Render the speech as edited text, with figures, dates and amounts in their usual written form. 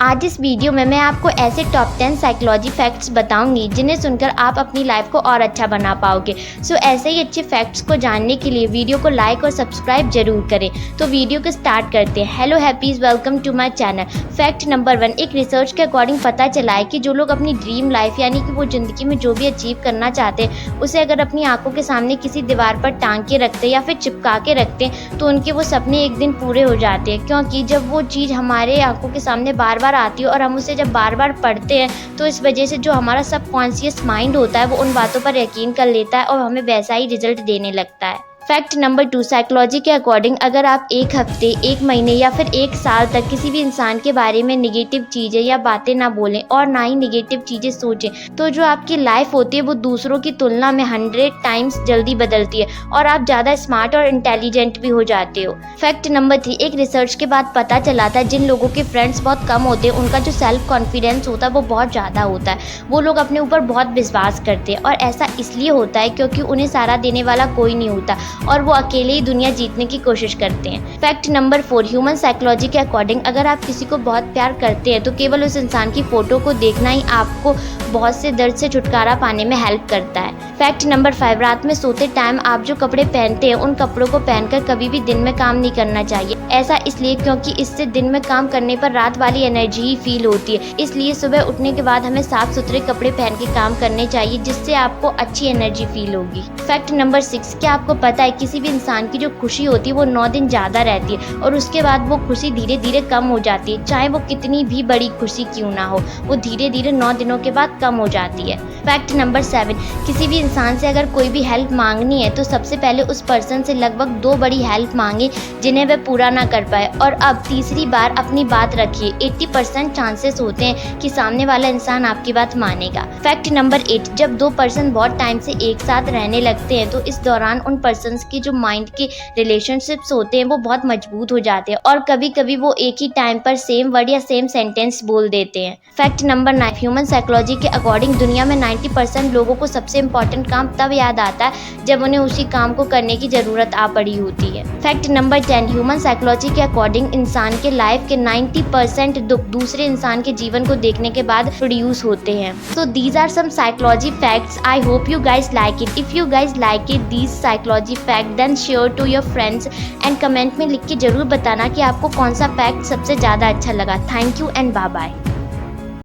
आज इस वीडियो में मैं आपको ऐसे टॉप 10 साइकोलॉजी फैक्ट्स बताऊंगी जिन्हें सुनकर आप अपनी लाइफ को और अच्छा बना पाओगे। सो ऐसे ही अच्छे फैक्ट्स को जानने के लिए वीडियो को लाइक और सब्सक्राइब जरूर करें। तो वीडियो को स्टार्ट करते हैं। Hello happies, welcome to my channel. Fact number 1, एक रिसर्च के अकॉर्डिंग पता चला है कि जो लोग अपनी ड्रीम लाइफ यानी कि वो ज़िंदगी में जो भी अचीव करना चाहते हैं उसे अगर अपनी आंखों के सामने किसी दीवार पर टांग के रखते हैं या फिर चिपका के रखते हैं तो उनके वो सपने एक दिन पूरे हो जाते हैं। क्योंकि जब वो चीज़ हमारे आंखों के सामने बार बार आती है और हम उसे जब बार बार पढ़ते हैं तो इस वजह से जो हमारा सबकॉन्शियस माइंड होता है वो उन बातों पर यकीन कर लेता है और हमें वैसा ही रिजल्ट देने लगता है। फैक्ट नंबर 2, साइकोलॉजी के अकॉर्डिंग अगर आप एक हफ्ते, एक महीने या फिर एक साल तक किसी भी इंसान के बारे में नेगेटिव चीज़ें या बातें ना बोलें और ना ही नेगेटिव चीज़ें सोचें तो जो आपकी लाइफ होती है वो दूसरों की तुलना में 100 टाइम्स जल्दी बदलती है और आप ज़्यादा स्मार्ट और इंटेलिजेंट भी हो जाते हो। फैक्ट नंबर 3, एक रिसर्च के बाद पता चला था जिन लोगों के फ्रेंड्स बहुत कम होते हैं उनका जो सेल्फ कॉन्फिडेंस होता है वो बहुत ज़्यादा होता है। वो लोग अपने ऊपर बहुत विश्वास करते हैं और ऐसा इसलिए होता है क्योंकि उन्हें सहारा देने वाला कोई नहीं होता और वो अकेले ही दुनिया जीतने की कोशिश करते हैं। फैक्ट नंबर 4, ह्यूमन साइकोलॉजी के अकॉर्डिंग अगर आप किसी को बहुत प्यार करते हैं तो केवल उस इंसान की फोटो को देखना ही आपको बहुत से दर्द से छुटकारा पाने में हेल्प करता है। फैक्ट नंबर 5, रात में सोते टाइम आप जो कपड़े पहनते हैं उन कपड़ों को पहनकर कभी भी दिन में काम नहीं करना चाहिए। ऐसा इसलिए क्योंकि इससे दिन में काम करने पर रात वाली एनर्जी ही फील होती है। इसलिए सुबह उठने के बाद हमें साफ सुथरे कपड़े पहन के काम करने चाहिए जिससे आपको अच्छी एनर्जी फील होगी। फैक्ट नंबर 6, क्या आपको पता है किसी भी इंसान की जो खुशी होती है वो 9 दिन ज़्यादा रहती है और उसके बाद वो खुशी धीरे धीरे कम हो जाती है। चाहे वो कितनी भी बड़ी खुशी क्यों ना हो, वो धीरे धीरे 9 दिनों के बाद कम हो जाती है। फैक्ट नंबर 7, किसी भी इंसान से अगर कोई भी हेल्प मांगनी है तो सबसे पहले उस पर्सन से लगभग 2 बड़ी हेल्प मांगे जिन्हें वह पूरा ना कर पाए और अब तीसरी बार अपनी बात रखिए। 80% चांसेस होते हैं कि सामने वाला इंसान आपकी बात मानेगा। फैक्ट नंबर 8, जब 2 पर्सन बहुत टाइम से एक साथ रहने लगते हैं तो इस दौरान उन पर्सन्स की जो माइंड के रिलेशनशिप्स होते हैं वो बहुत मजबूत हो जाते हैं और कभी कभी वो एक ही टाइम पर सेम वर्ड या सेम सेंटेंस बोल देते हैं। फैक्ट नंबर 9, ह्यूमन साइकोलॉजी के अकॉर्डिंग दुनिया में 90% लोगों को सबसे इम्पोर्टेंट काम तब याद आता है जब उन्हें उसी काम को करने की ज़रूरत आ पड़ी होती है। फैक्ट नंबर 10, ह्यूमन साइकोलॉजी के अकॉर्डिंग इंसान के लाइफ के 90% दुख दूसरे इंसान के जीवन को देखने के बाद प्रोड्यूस होते हैं। So these are some psychology facts. I hope you guys like it. If you guys like it these psychology fact then share to your friends and comment में लिख के जरूर बताना कि आपको कौन सा फैक्ट सबसे ज़्यादा अच्छा लगा। Thank you and bye bye.